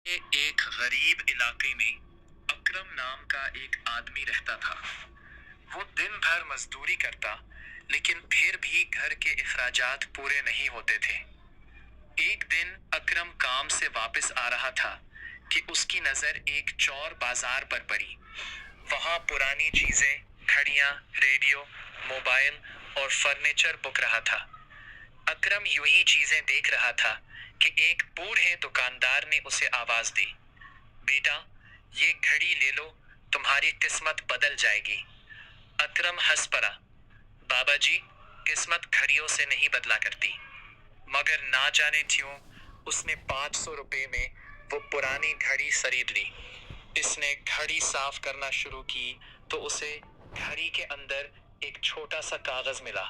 एक गरीब इलाके में अकरम नाम का एक आदमी रहता था। वो दिन भर मजदूरी करता, लेकिन फिर भी घर के अखराजात पूरे नहीं होते थे। एक दिन अकरम काम से वापस आ रहा था कि उसकी नजर एक चौर बाजार पर पड़ी। वहां पुरानी चीजें, घड़ियां, रेडियो, मोबाइल और फर्नीचर बिक रहा था। अकरम यूं ही चीजें देख रहा था कि एक बूढ़े दुकानदार ने उसे आवाज दी, बेटा, ये घड़ी ले लो, तुम्हारी किस्मत बदल जाएगी। अकरम हंस पड़ा, बाबा जी, किस्मत घड़ियों से नहीं बदला करती। मगर ना जाने क्यों उसने 500 रुपए में वो पुरानी घड़ी खरीद ली। इसने घड़ी साफ करना शुरू की तो उसे घड़ी के अंदर एक छोटा सा कागज मिला।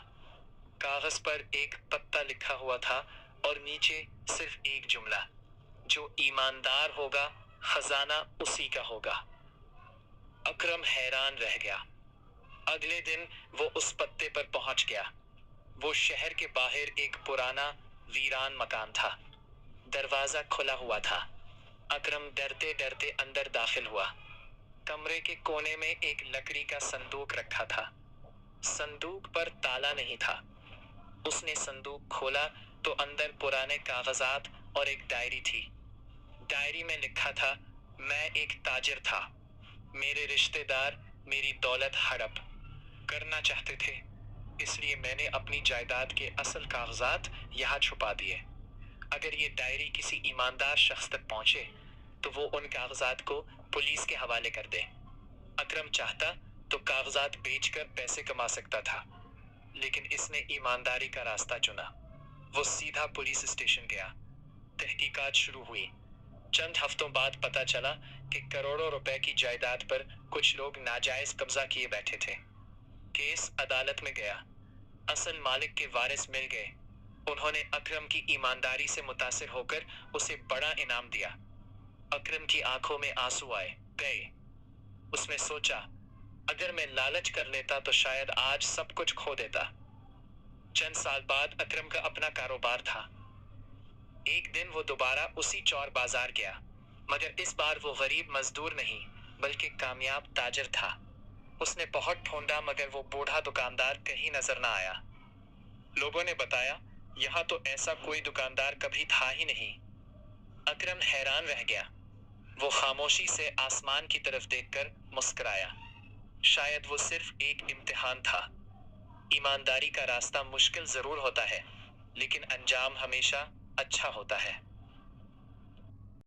कागज पर एक पत्ता लिखा हुआ था और नीचे सिर्फ एक जुमला, जो ईमानदार होगा खजाना उसी का होगा। अकरम हैरान रह गया। अगले दिन वो उस पत्ते पर पहुंच गया। वो शहर के बाहर एक पुराना वीरान मकान था। दरवाजा खुला हुआ था। अकरम डरते डरते अंदर दाखिल हुआ। कमरे के कोने में एक लकड़ी का संदूक रखा था। संदूक पर ताला नहीं था। उसने संदूक खोला तो अंदर पुराने कागजात और एक डायरी थी। डायरी में लिखा था, मैं एक ताजिर था। मेरे रिश्तेदार मेरी दौलत हड़प करना चाहते थे, इसलिए मैंने अपनी जायदाद के असल कागजात यहाँ छुपा दिए। अगर ये डायरी किसी ईमानदार शख्स तक पहुंचे तो वो उन कागजात को पुलिस के हवाले कर दे। अकरम चाहता तो कागजात बेचकर पैसे कमा सकता था, लेकिन इसने ईमानदारी का रास्ता चुना। वो सीधा पुलिस स्टेशन गया। तहकीकात शुरू हुई। चंद हफ्तों बाद पता चला कि करोड़ों रुपए की जायदाद पर कुछ लोग नाजायज कब्जा किए बैठे थे। केस अदालत में गया। असल मालिक के वारिस मिल गए। उन्होंने अकरम की ईमानदारी से मुतासिर होकर उसे बड़ा इनाम दिया। अकरम की आंखों में आंसू आए गए। उसने सोचा, अगर मैं लालच कर लेता तो शायद आज सब कुछ खो देता। चंद साल बाद अकरम का अपना कारोबार था। एक दिन वो दोबारा उसी चौर बाजार गया, मगर इस बार वो गरीब मजदूर नहीं बल्कि कामयाब ताजिर था। उसने बहुत ढूंढा मगर वो बूढ़ा दुकानदार कहीं नजर ना आया। लोगों ने बताया, यहाँ तो ऐसा कोई दुकानदार कभी था ही नहीं। अकरम हैरान रह गया। वो खामोशी से आसमान की तरफ देखकर मुस्कुराया। शायद वो सिर्फ एक इम्तिहान था। ईमानदारी का रास्ता मुश्किल जरूर होता है, लेकिन अंजाम हमेशा अच्छा होता है।